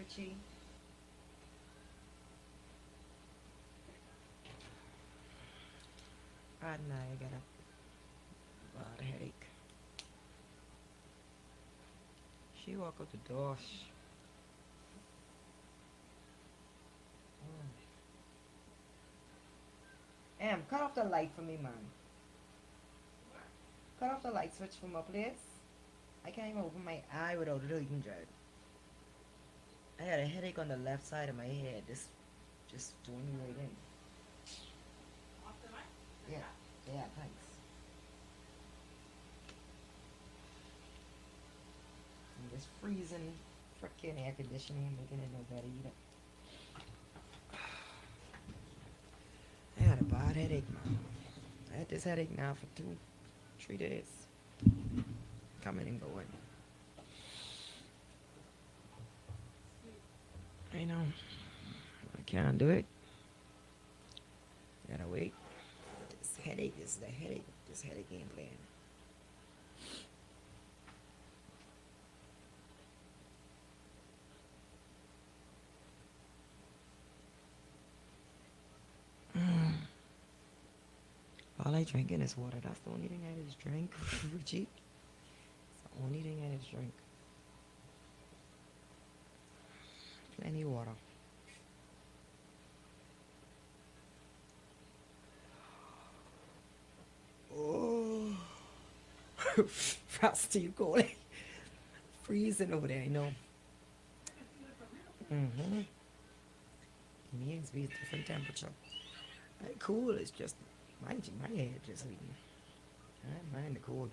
Richie? Right now, I got a bad headache. She walk out the door. Cut off the light for me, man. Cut off the light switch for my place. I can't even open my eye without it even dread. I had a headache on the left side of my head. This just doing me right in. Yeah, yeah, thanks. And this freezing frickin' air conditioning ain't making it no better either. I had a bad headache, man. I had this headache now for 2-3 days. Coming and going. I know. I can't do it. Gotta wait. This headache is the headache. This headache ain't playing. All I drinking is water. That's the only thing I just drink. Richie. It's the only thing I just drink. Plenty of water. Oh. Frosty, you cold. Freezing over there, I know. Mm-hmm. It needs to be a different temperature. Cool, it's just my head just leaving. I don't mind the cold.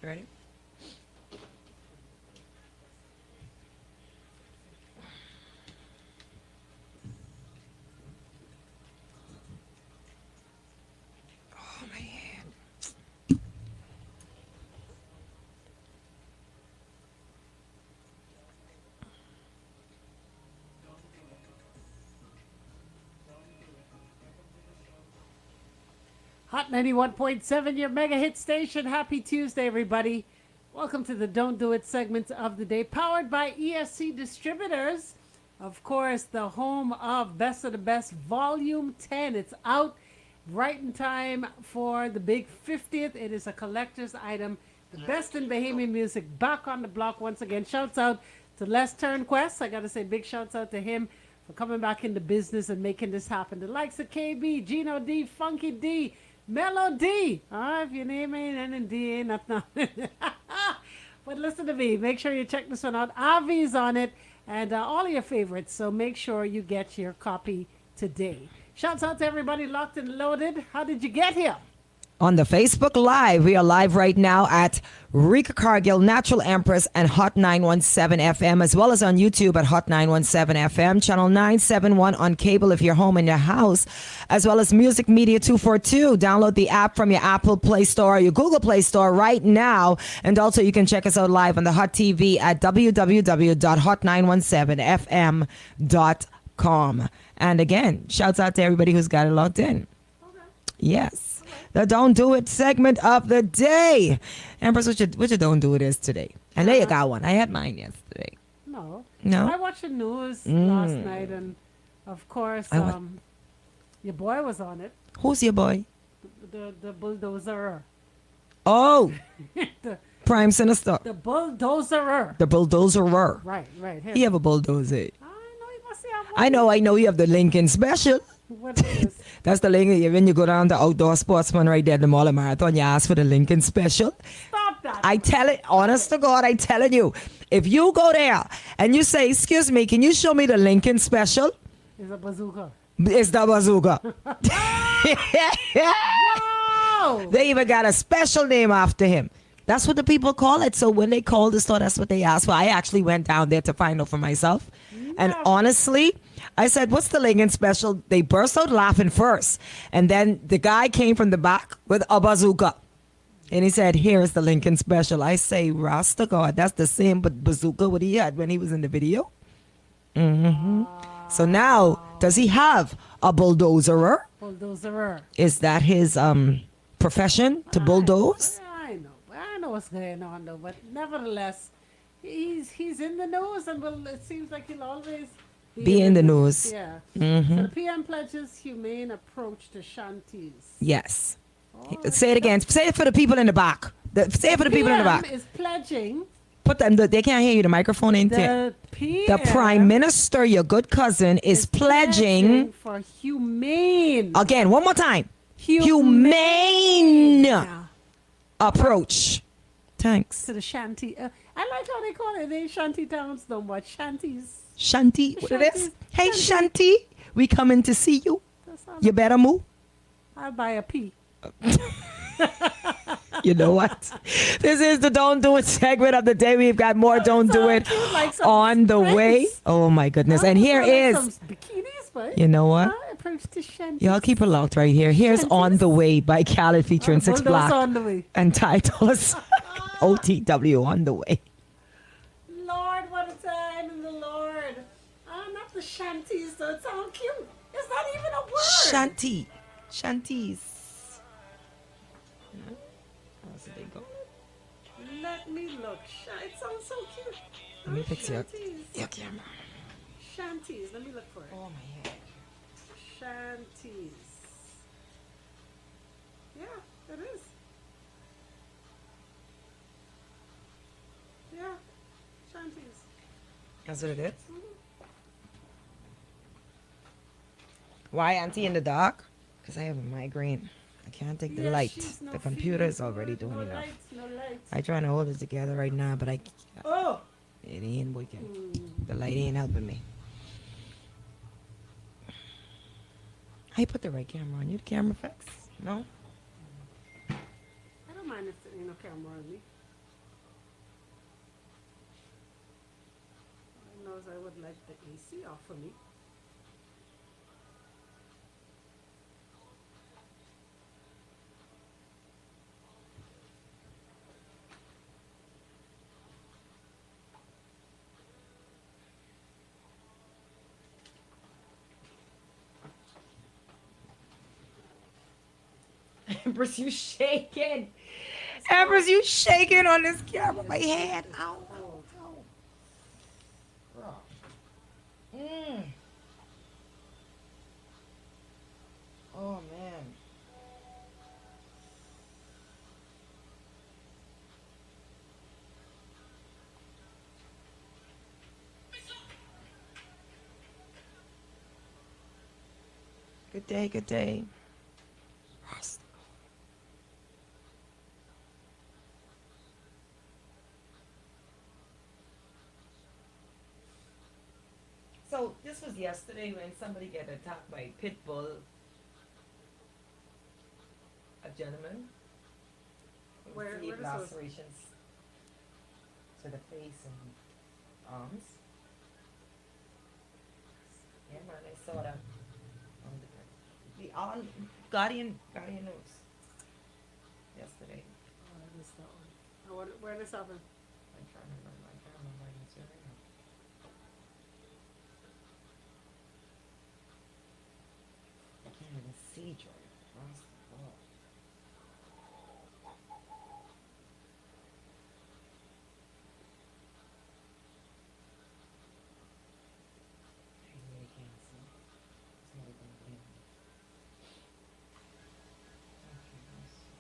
Ready? Oh, my hand. Hot 91.7, your mega hit station. Happy Tuesday, everybody. Welcome to the Don't Do It segment of the day, powered by ESC Distributors. Of course, the home of Best of the Best, Volume 10. It's out right in time for the big 50th. It is a collector's item. The best in Bahamian music back on the block once again. Shouts out to Les Turnquest. I got to say big shouts out to him for coming back into business and making this happen. The likes of KB, Gino D, Funky D, Melody. If your name ain't and D ain't nothing. But listen to me. Make sure you check this one out. Avi's on it and all of your favorites. So make sure you get your copy today. Shouts out to everybody locked and loaded. How did you get here? On the Facebook Live, we are live right now at Rika Cargill, Natural Empress, and Hot 917 FM, as well as on YouTube at Hot 917 FM, channel 971 on cable if you're home in your house, as well as Music Media 242. Download the app from your Apple Play Store or your Google Play Store right now. And also you can check us out live on the Hot TV at www.hot917fm.com. And again, shouts out to everybody who's got it logged in. Okay. Yes. The Don't Do It segment of the day. Empress, what you Don't Do It is today? I know you got one. I had mine yesterday. No. No? I watched the news last night, and of course, your boy was on it. Who's your boy? The bulldozer. Oh, the, Prime Sinister. the bulldozer. The bulldozerer. Right. Him. He have a bulldozer. I know he must have one. I know you have the Lincoln Special. What is this? That's the Lincoln. When you go down to Outdoor Sportsman right there at the Mall of Marathon, you ask for the Lincoln Special. Stop that. I tell it, honest to God, I telling you, if you go there and you say, excuse me, can you show me the Lincoln Special? It's a bazooka. It's the bazooka. Wow. They even got a special name after him. That's what the people call it. So when they call the store, that's what they ask for. I actually went down there to find out for myself. And honestly, I said, what's the Lincoln special? They burst out laughing first. And then the guy came from the back with a bazooka. And he said, here's the Lincoln special. I say, Rasta God, that's the same but bazooka what he had when he was in the video. So now, does he have a bulldozerer? Bulldozerer. Is that his profession, to bulldoze? I know what's going on though, but nevertheless, he's in the news, and it seems like he'll always Be in the news. Yeah. So the PM pledges humane approach to shanties. Yes. Oh, Say it again. Say it for the people in the back. Say it for the people in the back. PM is pledging. Put them. They can't hear you. The microphone ain't there. The Prime Minister, your good cousin, is pledging for humane. again. One more time. Humane. Humane approach. Thanks. To the shanty. I like how they call it. They ain't shanty towns no more. Shanties. Shanty. What it is? Shanties. Hey, Shanty. We coming to see you. That's all. You better move. I'll buy a pea. You know what? This is the Don't Do It segment of the day. We've got more Don't Do It Like some on the sprigs. way. Oh my goodness. And here is, some bikinis, but you know what? approach to shanties. Y'all keep it locked right here. Here's On the Way by Khaled featuring Six Bulldoze Black on the way. and titles OTW On the Way. Lord, what a time in the Lord. Not the shanties, though. It sounds cute. It's not even a word. Shanty. Shanties. How's it they go? Let me look. It sounds so cute. Let me fix your Shanties. camera. Shanties. Let me look for it. Oh my head. Shanties. Yeah, it is. Yeah, shanties. That's what it is? Why, Auntie, in the dark? Because I have a migraine. I can't take the light. she's no The computer is feeling already good. doing No enough. lights, no lights. I trying to hold it together right now, but it Oh! ain't working. The light ain't helping me. I put the right camera on you. The camera fix? No? I don't mind if there ain't no camera on me. I knows I would like the AC off for me. Empress, you shaking. Empress, you shaking on this camera. My hand. Ow, ow, ow. Oh, man. Good day, good day. So this was yesterday when somebody got attacked by a pit bull. A gentleman. Where Deep this was? lacerations to the face and arms. Yeah, man, I saw that on the on Guardian News yesterday. Oh, I missed that one. Where this happened? I'm trying to remember. I can't remember. I can see it right now. I can't even see Jordan across the ball. I really can't see. It's not even blinking. Okay, let's see.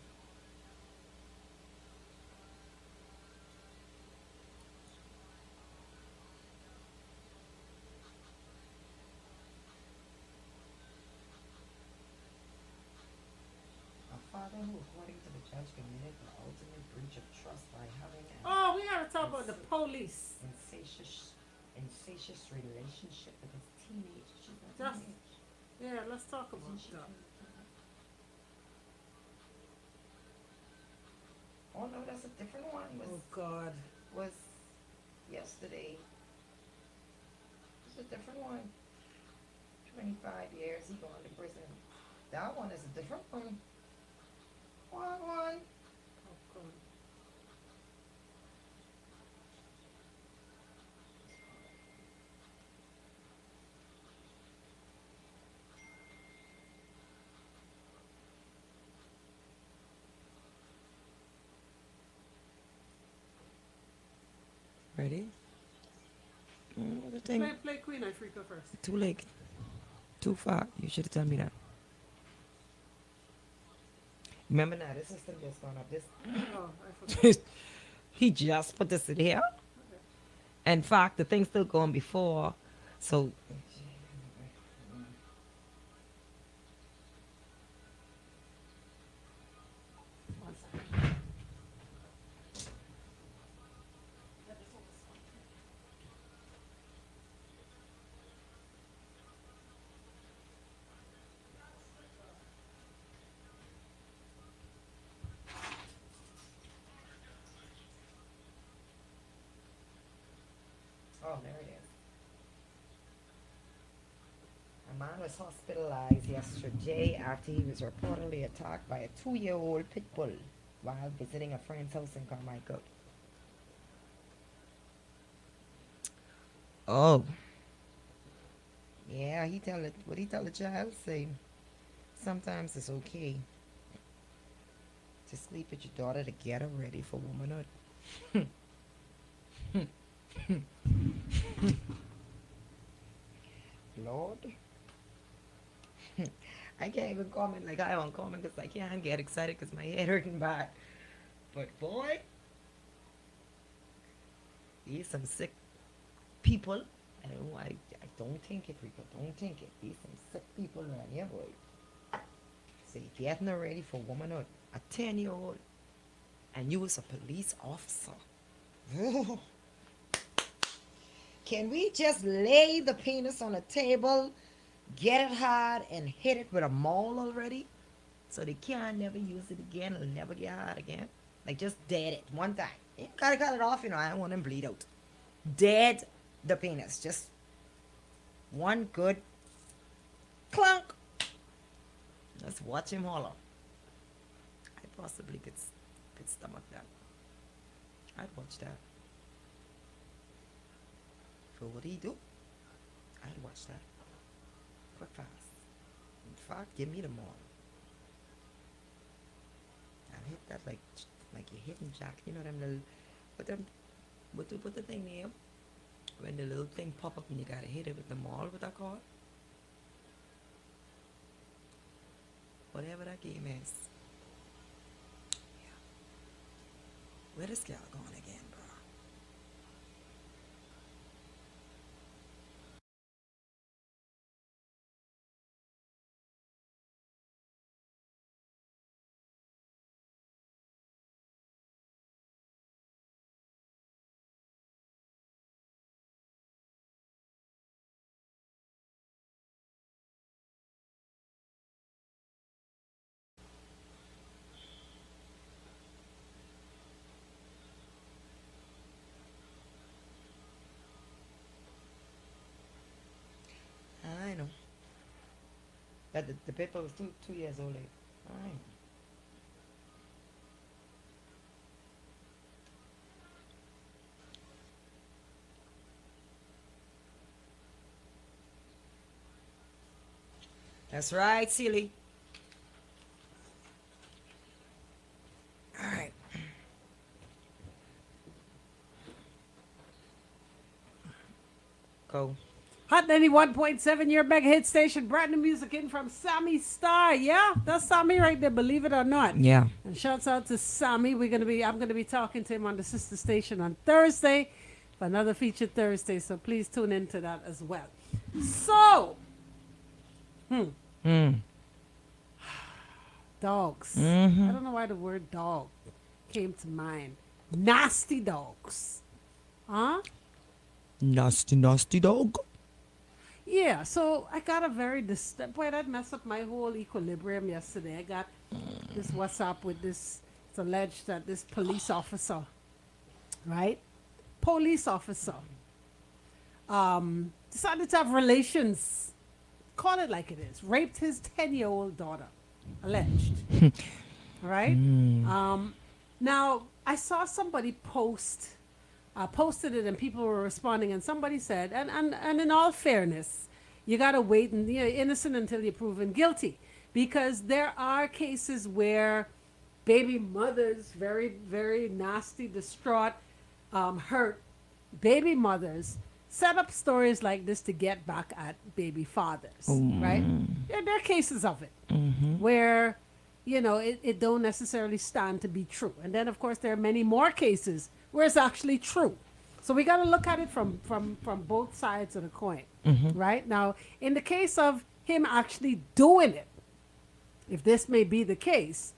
A father who, according to the judge, committed the ultimate breach of trust by having an Oh, we gotta talk about the police. incestuous relationship with his teenage. She's not Just- teenage. Yeah, let's talk about Isn't she that. 25? Oh no, that's a different one. Oh God. Was yesterday. It's a different one. 25 years. He going to prison. That one is a different one. One. Ready? What the thing? Play Queen Africa first. Too late. Too far. You should have told me that. Remember now, this system just gone up. This Oh, I forgot. he just put this in here. In fact, the thing's still going before. So One second. oh, there it is. A man was hospitalized yesterday after he was reportedly attacked by a 2-year-old pit bull while visiting a friend's house in Carmichael. Oh. Yeah, what he tell the child? Say, sometimes it's okay to sleep with your daughter to get her ready for womanhood. Lord. I can't even comment like I want to comment because I can't get excited because my head hurting bad. But boy, these some sick people. I don't think it, Rico. Don't think it. These some sick people around here, boy. See, getting her ready for womanhood. A 10-year-old. And you was a police officer. Can we just lay the penis on the table, get it hard, and hit it with a maul already? So they can't never use it again. It'll never get hard again. Like, just dead it one time. You gotta cut it off, I don't want them bleed out. Dead the penis. Just one good clunk. Let's watch him holler. I possibly could stomach that. I'd watch that. For what he do, I'd watch that. Quick fast. In fact, give me the maul. I'll hit that like you're hitting Jack. You know them little, put the thing there. When the little thing pop up and you gotta hit it with the maul, what that called? Whatever that game is. Yeah. Where the scale going again, bro? I know. That the paper was 2 years old. I know. That's right, silly. All right. Go. Hot 91.7, your mega hit station. Brand new music in from Sammy Star. Yeah, that's Sammy right there, believe it or not. Yeah. And shouts out to Sammy. I'm gonna be talking to him on the sister station on Thursday for another featured Thursday. So please tune into that as well. So, dogs. I don't know why the word dog came to mind. Nasty dogs. Huh? Nasty dog. Yeah, so I got a very boy, that messed up my whole equilibrium yesterday. I got this WhatsApp with this. It's alleged that this police officer, right? Police officer, decided to have relations, call it like it is, raped his 10-year-old daughter, alleged. All right. Now I saw somebody posted it, and people were responding, and somebody said, and in all fairness, you gotta wait and you're innocent until you're proven guilty, because there are cases where baby mothers, very very nasty, distraught, hurt baby mothers set up stories like this to get back at baby fathers, right? There are cases of it where, it don't necessarily stand to be true. And then, of course, there are many more cases where it's actually true. So we got to look at it from both sides of the coin, right? Now, in the case of him actually doing it, if this may be the case,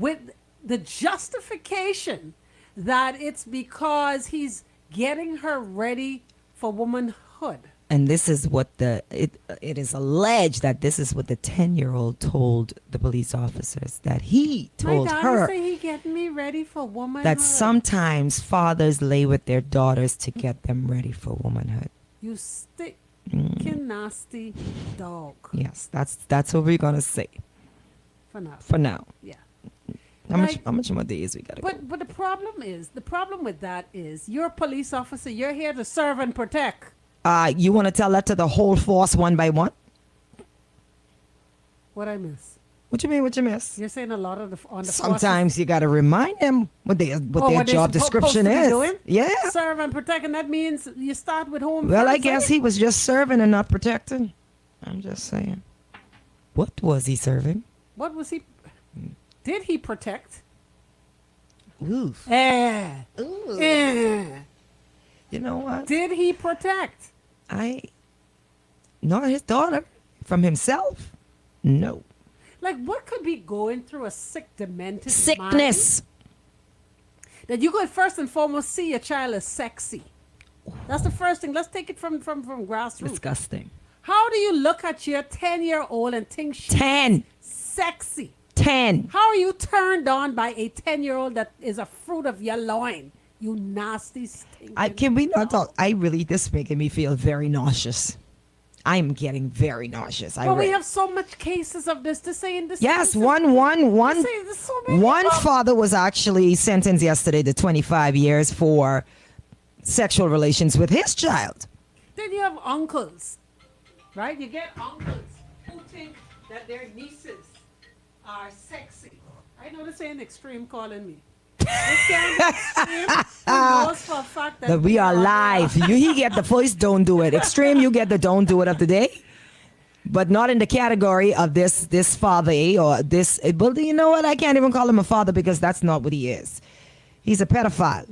with the justification that it's because he's getting her ready for womanhood. And this is what it is alleged that this is what the 10-year-old told the police officers, that he told My her daughter say he getting me ready for womanhood. that sometimes fathers lay with their daughters to get them ready for womanhood. You stinking nasty dog. Yes, that's what we're gonna say For now. for now. Yeah. How much more days we gotta go? But the problem with that is you're a police officer. You're here to serve and protect. You want to tell that to the whole force one by one? What I miss? What you mean? What you miss? You're saying a lot of the Sometimes you got to remind them what their job description is. Doing? Yeah. Serve and protect, and that means you start with home. Well, I first, guess eh? he was just serving and not protecting. I'm just saying. What was he serving? What was he? Did he protect? Oof. Ooh. You know what? Did he protect? Not his daughter from himself. No. Like, what could be going through a sick, demented Sickness. mind that you could first and foremost see your child as sexy? That's the first thing. Let's take it from grassroots. Disgusting. How do you look at your 10-year-old and think she's 10. sexy? 10. How are you turned on by a 10-year-old that is a fruit of your loin? You nasty stinking. Can we not talk? This is making me feel very nauseous. I'm getting very nauseous. But we have so much cases of this to say in this. Yes, this one there's so many of them. father was actually sentenced yesterday to 25 years for sexual relations with his child. Then you have uncles, right? You get uncles who think that their nieces are sexy. I know this ain't extreme calling me. This can't be extreme. Who knows for a fact That we are live. He get the first don't do it. Extreme, you get the don't do it of the day. But not in the category of this father or this. Well, you know what? I can't even call him a father because that's not what he is. He's a pedophile.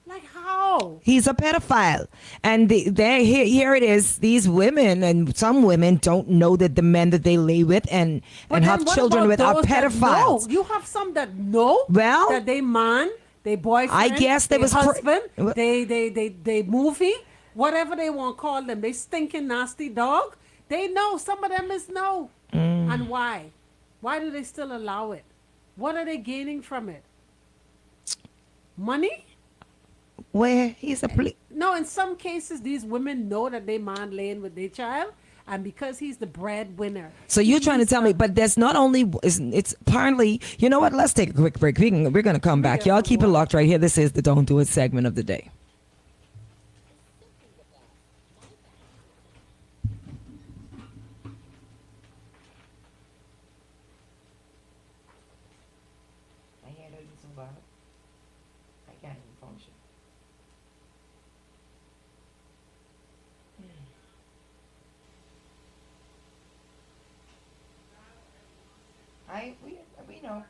Like how? He's a pedophile. And here it is. These women and some women don't know that the men that they lay with and have children with are pedophiles. You have some that know Well, that they man, they boyfriend, I guess there they was husband, they movie, whatever they want to call them. They stinking nasty dog. They know. Some of them is no. And why? Why do they still allow it? What are they gaining from it? Money? Where he's a police. No, in some cases, these women know that they man laying with their child, and because he's the breadwinner. So you're trying to tell me, but there's not only, it's apparently, you know what? Let's take a quick break. We're going to come back. Y'all keep it locked right here. This is the Don't Do It segment of the day. I can't even function. We know.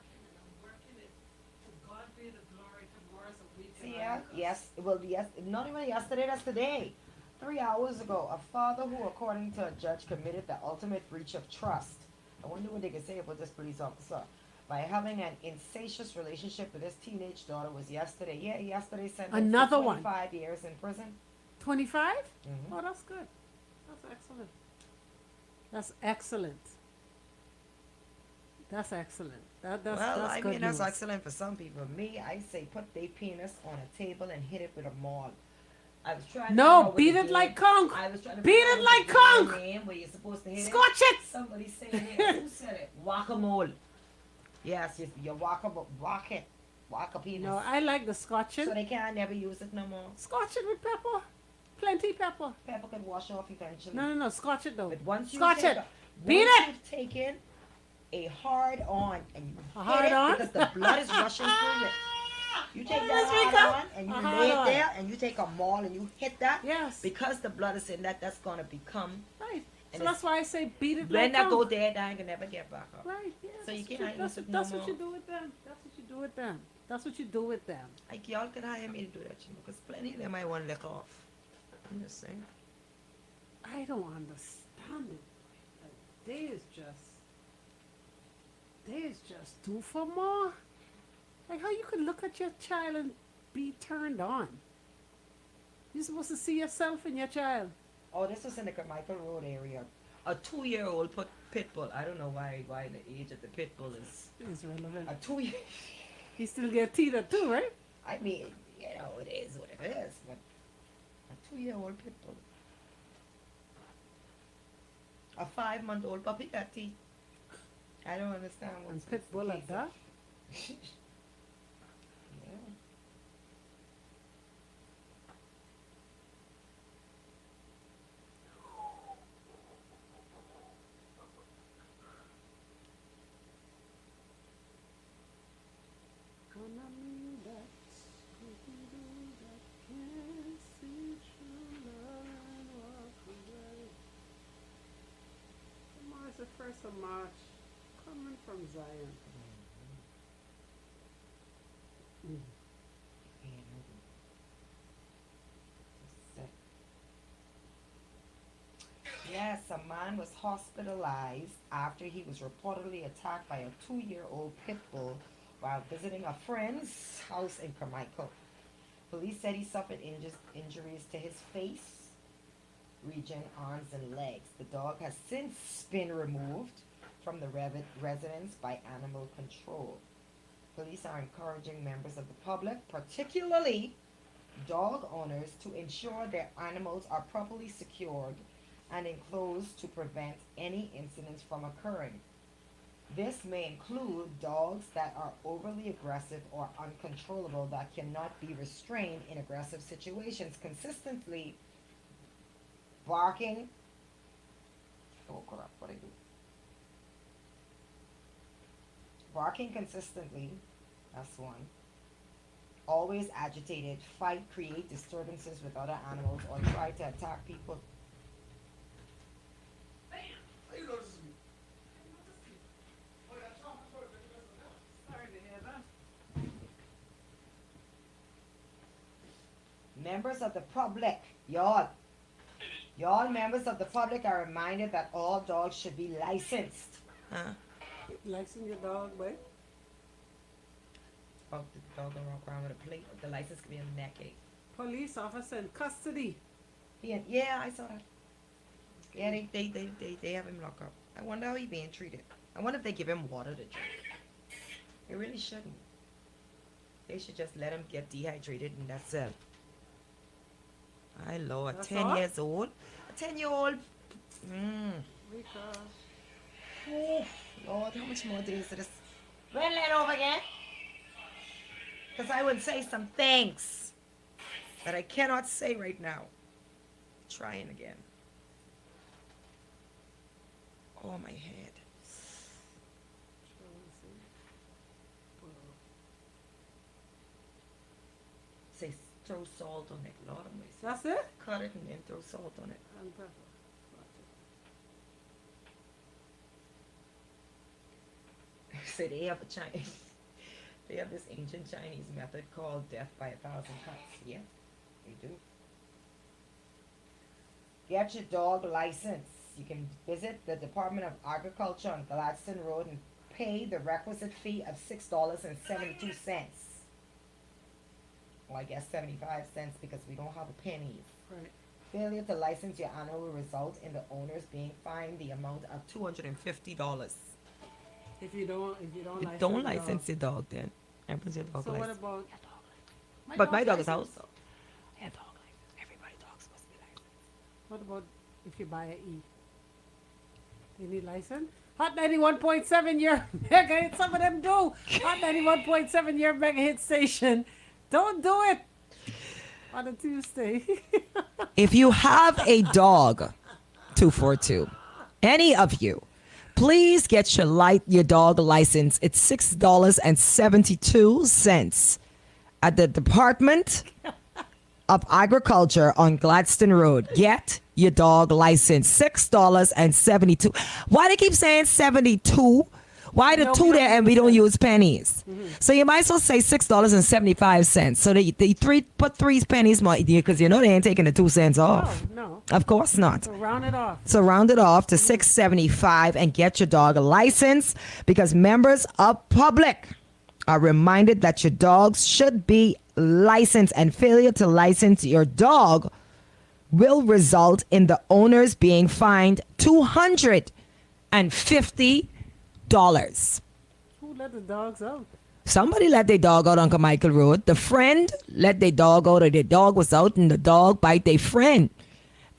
See, yes, well, yes, not even yesterday, that's today. 3 hours ago, a father who, according to a judge, committed the ultimate breach of trust. I wonder what they could say about this police officer. By having an incestuous relationship with his teenage daughter was yesterday. Yeah, yesterday sentenced Another to one. 25 years in prison. 25? Mhm. Oh, that's good. That's excellent. That's excellent. That's excellent. That's good That's news. excellent for some people. Me, I say put their penis on a table and hit it with a maul. I was trying to No, figure out what beat the it like game- conch. I was trying to Beat figure it out what like the game conch. name where you're supposed to hit it. Scotch it. Somebody saying it. Who said it? Whack-a-mole. Yes, you whack it. Whack a penis. No, I like the scotching. So they can't never use it no more. Scotch it with pepper. Plenty pepper. Pepper can wash off eventually. No, no, no. Scotch it though. But once you Scotch take it. a- Beat once it. you've taken a hard on and you A hit hard it on? because the blood is rushing through it. You take Yes, that hard Rika. on and you A lay hard it on. there and you take a maul and you hit that. Yes. Because the blood is in that, that's gonna become. Right. And So that's why I say beat it When like that go conch. there, I can never get back up. Right. Yeah. So you that's can't what use that's, it no that's what more. you do with them. That's what you do with them. That's what you do with them. Like y'all could hire me to do that, because plenty of them I want to lick off. I'm just saying. I don't understand it. Like, they is just due for more. Like how you can look at your child and be turned on. You're supposed to see yourself in your child. Oh, this was in the Carmichael Road area. A 2-year-old pit bull. I don't know why the age of the pit bull is It's relevant. a 2-year. He still get teeter too, right? I mean, it is what it is, but a 2-year-old pit bull. A 5-month-old puppy got teeth. I don't understand And what's pit bull at that. Yeah. Tomorrow is the 1st of March. Coming from Zion. Yes, a man was hospitalized after he was reportedly attacked by a 2-year-old pit bull while visiting a friend's house in Carmichael. Police said he suffered injuries to his face, region, arms, and legs. The dog has since been removed from the residence by animal control. Police are encouraging members of the public, particularly dog owners, to ensure their animals are properly secured and enclosed to prevent any incidents from occurring. This may include dogs that are overly aggressive or uncontrollable that cannot be restrained in aggressive situations, consistently barking. Oh crap, what I do? Barking consistently, that's one. Always agitated, fight, create disturbances with other animals, or try to attack people. Sorry to hear that. Members of the public, y'all members of the public are reminded that all dogs should be licensed. License your dog, boy. Oh, the dog don't walk around with a plate. The license could be on the neck. Police officer in custody. Yeah, I saw that. Yeah, they have him locked up. I wonder how he's being treated. I wonder if they give him water to drink. They really shouldn't. They should just let him get dehydrated and that's it. My Lord, That's 10 all? years old? A 10-year-old? Rika. Oh, Lord, how much more days of this? Red light over again? Because I would say some things that I cannot say right now. Trying again. Oh, my head. Say throw salt on it. Lord of mercy. That's it? Cut it and then throw salt on it. And pepper. So they have a Chinese. They have this ancient Chinese method called death by 1,000 cuts. Yeah, they do. Get your dog license. You can visit the Department of Agriculture on Gladstone Road and pay the requisite fee of $6.72. Well, I guess 75 cents because we don't have a penny. Right. Failure to license your animal will result in the owners being fined the amount of $250. If you don't license Don't the license dog. your dog then. Empress your dog So what license. about But my dog is licensed. house. Yeah, dog license. Everybody What about if you buy a E? They need license? Hot 91.7 your mega hit. Some of them do. Hot 91.7 your mega hit station. Don't do it on a Tuesday. If you have a dog, 242, any of you, please get your dog license. It's $6.72 at the Department of Agriculture on Gladstone Road. Get your dog license. $6.72. Why they keep saying 72? Why the No, two we there don't and we use don't cents. use pennies? So you might as well say $6.75. So they put 3 pennies more because you know they ain't taking the 2 cents off. No. Of course not. So round it off. So round it off to $6.75 and get your dog a license, because members of public are reminded that your dogs should be licensed, and failure to license your dog will result in the owners being fined $250. Who let the dogs out? Somebody let their dog out on Carmichael Road. The friend let their dog out, or their dog was out and the dog bite their friend.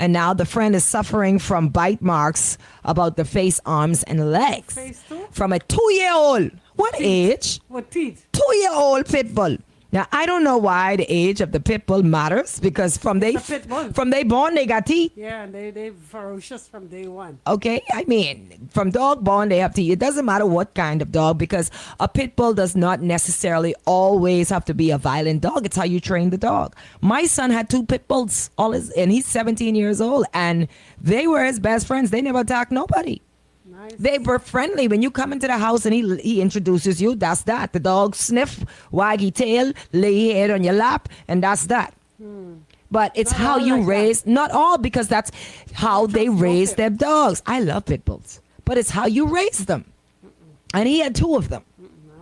And now the friend is suffering from bite marks about the face, arms, and legs. Face too? From a 2-year-old. What age? What teeth? 2-year-old pit bull. Now, I don't know why the age of the pit bull matters, because from they pit bull. born, they got teeth. Yeah, and they ferocious from day one. Okay, I mean, from dog born, they have teeth. It doesn't matter what kind of dog, because a pit bull does not necessarily always have to be a violent dog. It's how you train the dog. My son had 2 pit bulls, and he's 17 years old, and they were his best friends. They never attacked nobody. Nice. They were friendly. When you come into the house and he introduces you, that's that. The dog sniff, wag his tail, lay head on your lap, and that's that. But it's Not how all you like that. raise, not all, because that's how they Just raise love their it. dogs. I love pit bulls, but it's how you raise them. And he had 2 of them.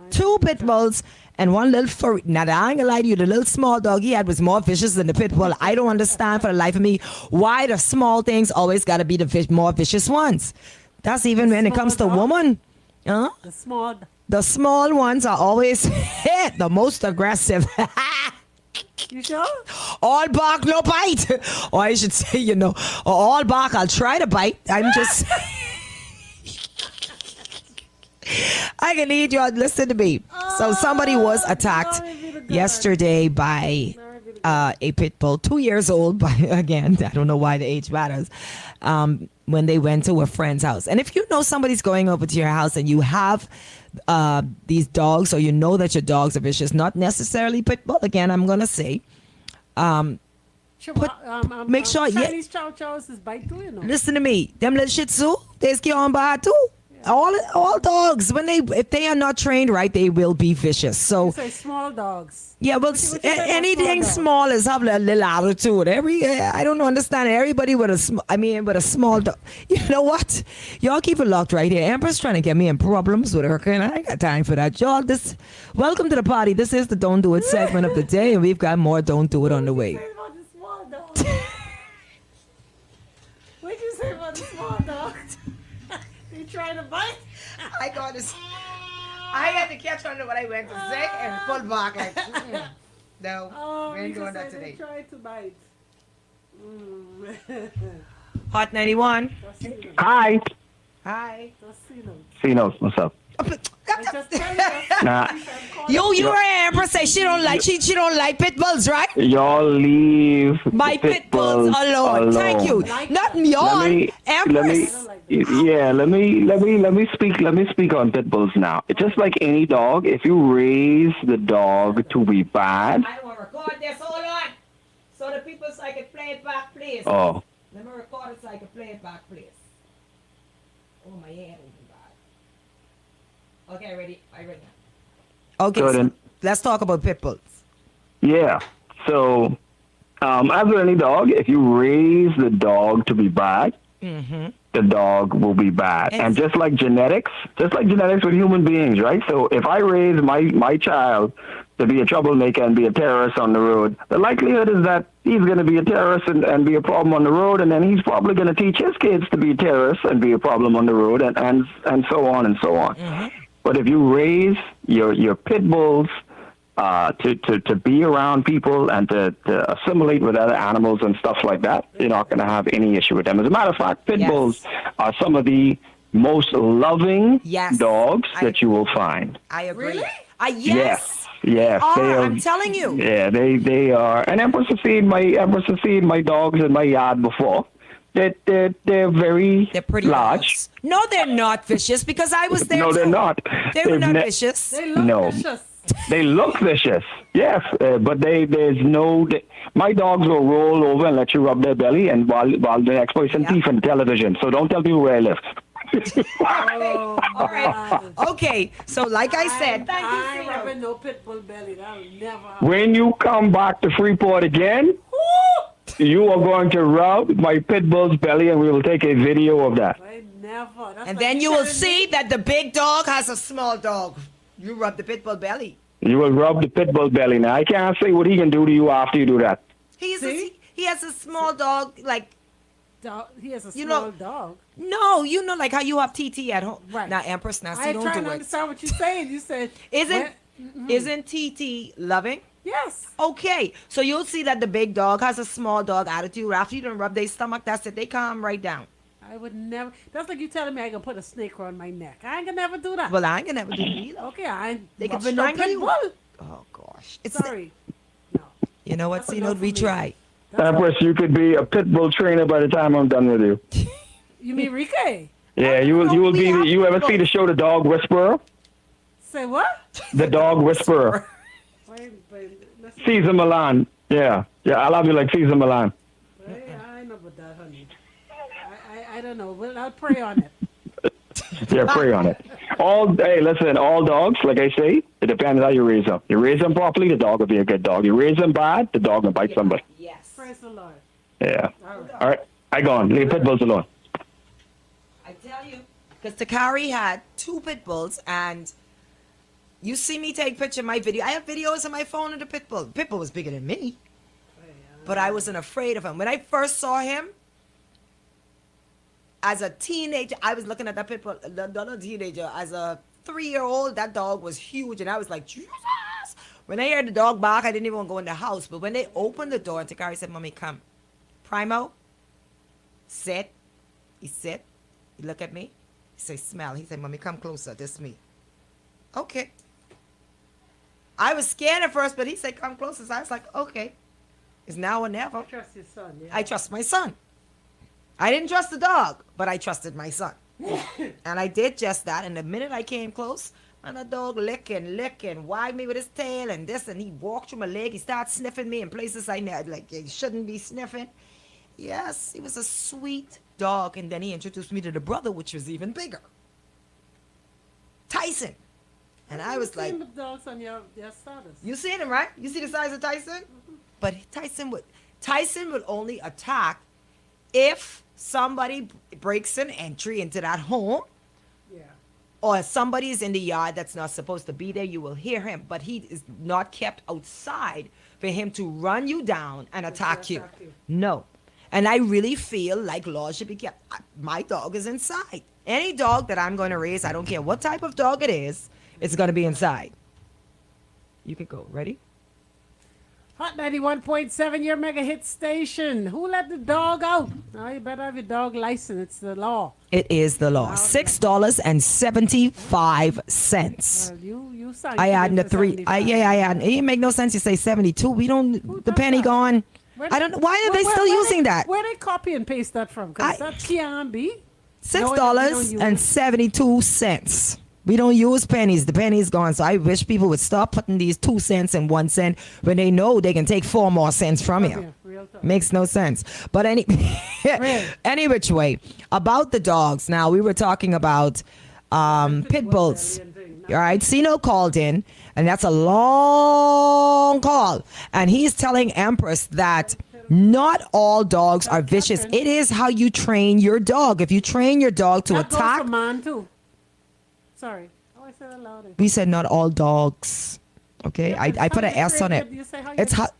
2 pit bulls and 1 little furry. Now, I ain't gonna lie to you, the little small dog he had was more vicious than the pit bull. I don't understand for the life of me why the small things always gotta be the more vicious ones. That's even when it comes to small dog? woman. Huh? The small. The small ones are always the most aggressive. You sure? All bark, no bite. Or I should say, all bark, I'll try to bite. I'm just... I can need y'all to listen to me. So somebody was attacked glory be to God. yesterday by Glory be to God. a pit bull, 2 years old. By again, I don't know why the age matters. When they went to a friend's house, and if you know somebody's going over to your house and you have these dogs, or you know that your dogs are vicious, not necessarily pit bull. Again, I'm gonna say, make sure- yeah. Chinese chow chows is bite too, you know. listen to me. Them little Shih Tzu, they scare on by too. All dogs, if they are not trained right, they will be vicious. So You say small dogs. yeah, well, What you say about anything small small is have a little attitude. I don't understand everybody with a small dog. You know what? Y'all keep it locked right here. Empress trying to get me in problems with her, and I ain't got time for that. Y'all, welcome to the party. This is the Don't Do It segment of the day, and we've got more Don't Do It on the way. What you say about the small dog? What you say about the small dog? They trying to bite? I got this. I had to catch on to what I went to say and pull back like, no, Oh, we ain't you doing just that say today. They tried to bite. Hot 91. Hi. Hi. Cinos, what's up? I just tell you. Nah, You were Empress say she don't like pit bulls, right? y'all leave My the pit bulls alone. Thank you. Like Not them. y'all, Let me, Empress. let me speak on pit bulls now. It's just like any dog. If you raise the dog to be bad, I don't want to record this. Hold on. So the people so I can play it back, please. oh, Let me record it so I can play it back, please. Oh, my head open bad. Okay, ready? I ready now. Okay, Good, so and- let's talk about pit bulls. yeah. So, as with any dog, if you raise the dog to be bad, the dog will be bad. And just like genetics with human beings, right? So if I raise my child to be a troublemaker and be a terrorist on the road, the likelihood is that he's going to be a terrorist and be a problem on the road, and then he's probably going to teach his kids to be terrorists and be a problem on the road, and so on and so on. But if you raise your pit bulls to be around people and to assimilate with other animals and stuff like that, you're not going to have any issue with them. As a matter of fact, pit Yes. bulls are some of the most loving Yes. dogs I that you will find. I agree. Really? Yes. Yes, Oh, they are. I'm telling you. Yeah, they are. And Empress has seen my dogs in my yard before. They're very They're pretty large. dogs. No, they're not vicious because I was there No, too. they're not. They were They've not ne- vicious. They look No. vicious. They look vicious, yes, but there's no. My dogs will roll over and let you rub their belly, and while the next person Yeah. thief on television. So don't tell people where I live. Oh, All right. Okay. So, like I said, thank you, I Zeno. rubbing no pit bull belly. That'll never happen. When you come back to Freeport again, you are going to rub my pit bull's belly, and we will take a video of that. I never. That's And like then you will telling see me- that the big dog has a small dog. You rub the pit bull belly. You will rub the pit bull belly. Now I can't say what he can do to you after you do that. See? He has a small dog, like, He has a small You know- dog. no, you know, like how you have TT at home. Right. Now, Empress, now, see, I'm don't trying do to it. understand what you're saying. You said Isn't TT loving? yes. Okay, so you'll see that the big dog has a small dog attitude. After you don't rub their stomach, that's it. They calm right down. I would never. That's like you telling me I can put a snake around my neck. I ain't gonna never do that. Well, I ain't gonna never do it either. Okay, I ain't They can rubbing no strangle pit you. bull. Oh gosh, it's Sorry. No. you know what? That's a See, no no, for we me. try. Empress, you could be a pit bull trainer by the time I'm done with you. You mean Rike? Yeah, you will. You will be. You ever see the show The Dog Whisperer? Say what? The Dog Whisperer. Wait, listen. Caesar Milan. Yeah, I love you like Caesar Milan. I know about that, honey. I don't know. Well, I'll pray on it. Yeah, pray on it. Hey, listen, all dogs, like I say, it depends how you raise them. You raise them properly, the dog will be a good dog. You raise them bad, the dog will bite somebody. Yes. Praise the Lord. Yeah. All right. All right, I go on. Leave pit bulls alone. I tell you, because Takari had 2 pit bulls, and you see me take picture of my video. I have videos on my phone of the pit bull. Pit bull was bigger than me, but I wasn't afraid of him. When I first saw him, as a teenager, I was looking at that pit bull, not a teenager, as a 3-year-old, that dog was huge, and I was like, Jesus! When I heard the dog bark, I didn't even want to go in the house, but when they opened the door, and Takari said, Mommy, come. Primo, sit. He sit. He look at me. He say, smell. He said, Mommy, come closer. This me. Okay. I was scared at first, but he said, come closer. So I was like, okay. It's now or never. Trust your son. Yeah. I trust my son. I didn't trust the dog, but I trusted my son. And I did just that. And the minute I came close, and the dog licking, wagged me with his tail and this, and he walked through my leg. He started sniffing me in places he shouldn't be sniffing. Yes, he was a sweet dog. And then he introduced me to the brother, which was even bigger. Tyson. And I was like, the dogs on your status. you seen him, right? You see the size of Tyson? But Tyson would only attack if somebody breaks an entry into that home, Yeah. or somebody is in the yard that's not supposed to be there. You will hear him, but he is not kept outside for him to run you down and attack you. attack you. No. And I really feel like laws should be kept. My dog is inside. Any dog that I'm going to raise, I don't care what type of dog it is, it's going to be inside. You can go. Ready? Hot 91.7, your mega hit station. Who let the dog out? Oh, you better have your dog license. It's the law. It is the law. $6.75. Well, you sound. I add the for 3. 75. I add. It didn't make no sense. You say 72. We don't. The does penny that? gone. Where- I don't know. Why are they where- still where using that? Where they copy and paste that from? Because I- that can't be. $6.72. We don't use pennies. The penny's gone. So I wish people would stop putting these 2 cents and 1 cent when they know they can take 4 more cents from you. Yeah, real talk. Makes no sense. But any any which way, about the dogs. Now we were talking about pit bulls. All right, Sino called in, and that's a long call, and he's telling Empress that not all dogs are vicious. It is how you train your dog. If you train your dog to That goes attack, for man too. Sorry. Oh, I said it louder. we said not all dogs. Okay, Yeah, I but put how an you S on train it. it, you say how you- It's hot.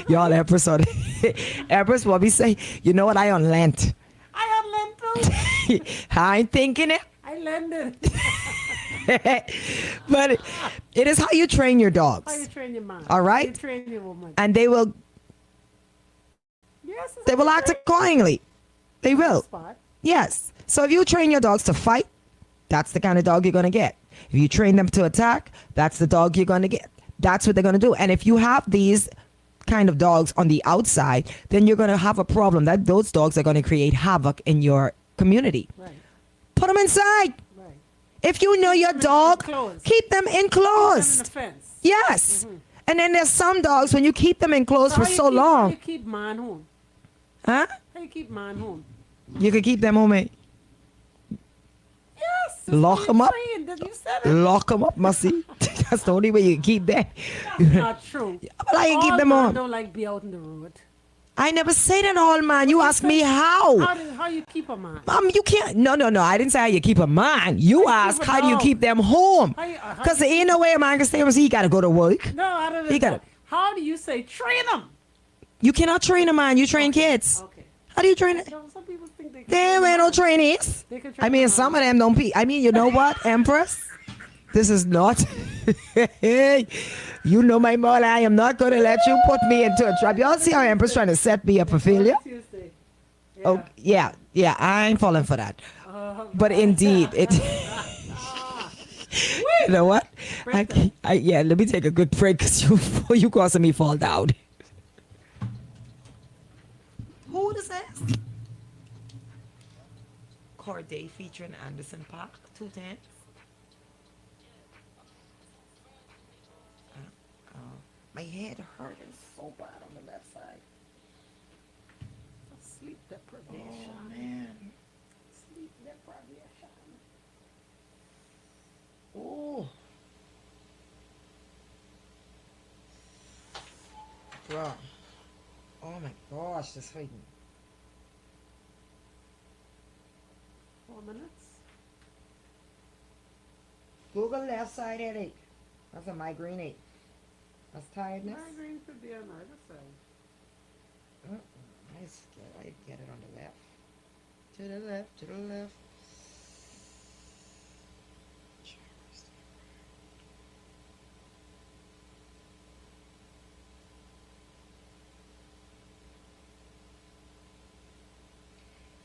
Y'all, Empress on Empress, what we say? You know what? I on Lent. I have lent too. I ain't thinking it. I lend it. But it is how you train your How you dogs. train your man. All right. How you train your woman. And they will Yes, it's they will how you act train accordingly. They your will. spot. Yes. So if you train your dogs to fight, that's the kind of dog you're going to get. If you train them to attack, that's the dog you're going to get. That's what they're going to do. And if you have these kind of dogs on the outside, then you're going to have a problem that those dogs are going to create havoc in your community. Right. Put them inside. Right. If you know your them dog, enclosed. keep them Put them in enclosed. the fence. Yes. And then there's some dogs when you keep them enclosed for how you so keep- How long, you keep man home? huh? How you keep man home? You can keep them home. Yes. that's Lock how 'em you up. train. That you said it. Lock them up, Mussy. That's the only way you can keep them. That's not true. But I can keep All them man on. don't like be out in the road. I never say that all, man. You ask me how. How you keep a man? You can't. No. I didn't say how you keep a man. You ask keep a how do you dog? keep them home? How Because there ain't no way a man can stay home. So he got to go to work. No, I don't He know. got it. How do you say train them? You cannot train a man. You train kids. Okay. How do you train it? No, some people think they can. There train ain't a no man. trainees. They can train I mean, a some man. of them don't pee. I mean, you know what, Empress? This is not. You know my mother. I am not going to let you put me into a trap. Y'all see how Empress trying to set me up for failure? Tuesday. Oh, yeah. I ain't falling for that. But indeed, it. You know what? Yeah, let me take a good break because you causing me fall down. Who is that? Corday featuring Anderson Park, 210. My head hurting so bad on the left side. Sleep deprivation. Oh man. Sleep deprivation. Oh. Bro. Oh my gosh, this hurting. 4 minutes. Google left side headache. That's a migraine ache. That's tiredness. Migraine could be on either side. I get it on the left. To the left, to the left.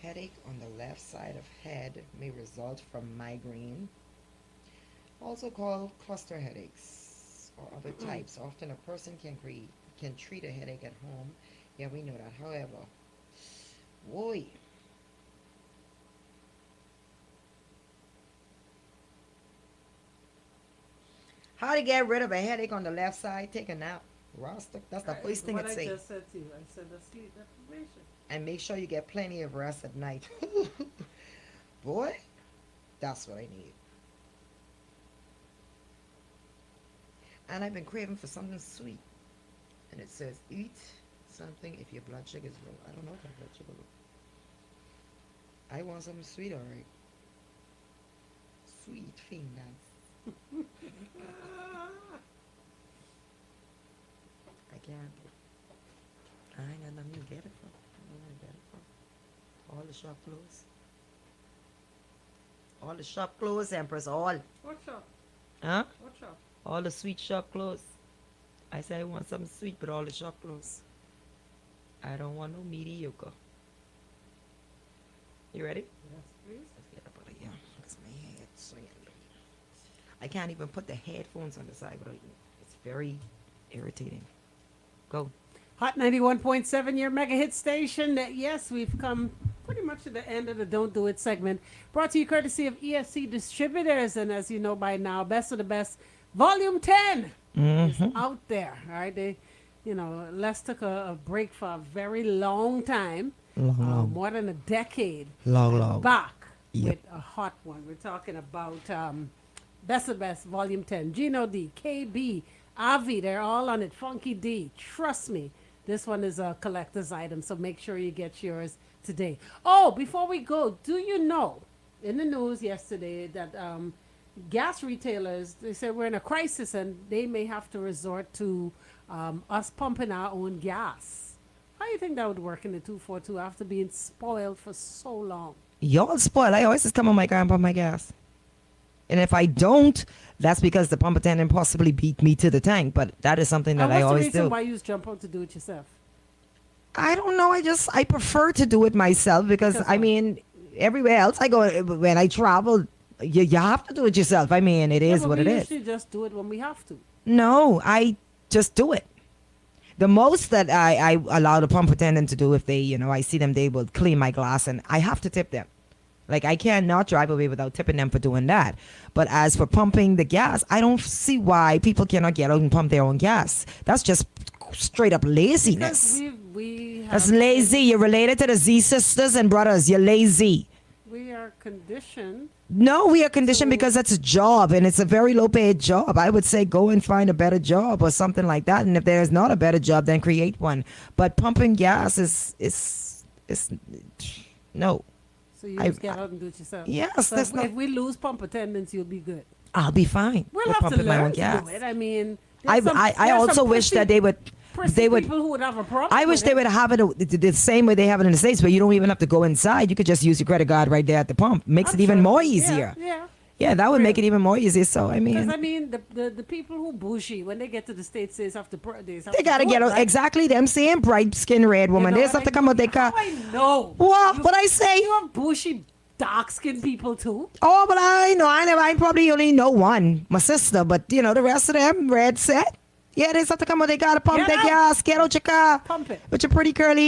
Headache on the left side of head may result from migraine, also called cluster headaches or other types. Often a person can treat a headache at home. Yeah, we know that. However, boy, how to get rid of a headache on the left side? Take a nap. Rasta. That's the first thing What it I say. just said to you. I said the sleep deprivation. And make sure you get plenty of rest at night. Boy, that's what I need. And I've been craving for something sweet. And it says, eat something if your blood sugar is low. I don't know if my blood sugar low. I want something sweet, all right. Sweet fingers. I can't. I ain't got nothing to get it from. I don't know where to get it from. All the shop closed. All the shop closed, Empress. All. What's up? Huh? What's up? All the sweet shop closed. I said I want something sweet, but all the shop closed. I don't want no mediocre. You ready? Yes, please. Let's get up out of here. Because my head's swinging. I can't even put the headphones on the side without it's very irritating. Go. Hot 91.7, your mega hit station. Yes, we've come pretty much to the end of the Don't Do It segment. Brought to you courtesy of ESC Distributors. And as you know by now, Best of the Best, Volume 10 is out there. All right. Les took a break for a very long time. Long. More than a decade. Long. Back Yep. with a hot one. We're talking about Best of the Best, Volume 10. Gino D, KB, Avi, they're all on it. Funky D, trust me. This one is a collector's item, so make sure you get yours today. Oh, before we go, do you know, in the news yesterday, that gas retailers, they said we're in a crisis and they may have to resort to us pumping our own gas. How do you think that would work in the 242 after being spoiled for so long? Y'all spoil. I always just come on my car and pump my gas. And if I don't, that's because the pump attendant possibly beat me to the tank. But that is something that And I what's the always reason do. why you jump out to do it yourself? I don't know. I prefer to do it myself because Because I what? mean, everywhere else I go, when I travel, you have to do it yourself. I mean, it is Yeah, but what it we is. usually just do it when we have to. No, I just do it. The most that I allow the pump attendant to do, if they, I see them, they will clean my glass, and I have to tip them. Like, I cannot drive away without tipping them for doing that. But as for pumping the gas, I don't see why people cannot get out and pump their own gas. That's just straight up laziness. Because we have That's lazy. You're related to the Z sisters and brothers. You're lazy. we are conditioned. No, we are conditioned So- because that's a job, and it's a very low paid job. I would say go and find a better job or something like that. And if there is not a better job, then create one. But pumping gas is no. So you I- just get out and do it yourself. Yes, So that's if, not- if we lose pump attendants, you'll be good. I'll be fine. We'll with have to pumping my own learn to gas. do it. I mean, I there's some- I there's also some wish prissy- that they would prissy people who would have a problem. I wish with they it. would have it the same way they have it in the States, where you don't even have to go inside. You could just use your credit card right there at the pump. Makes it even more easier. Yeah. Yeah, that would True. make it even more easier. So I Because mean, I mean, the people who bougie when they get to the States, they have to they gotta get out. right? Exactly, them same bright skinned red woman. You They know, just have to come out their car. How I know. What? You- What I say? You have bushy, dark skinned people too. Oh, but I know. I probably only know one, my sister. But the rest of them, red set. Yeah, they just have to come out. They gotta pump Get their out. gas. Get out your car Pump it. with your pretty curly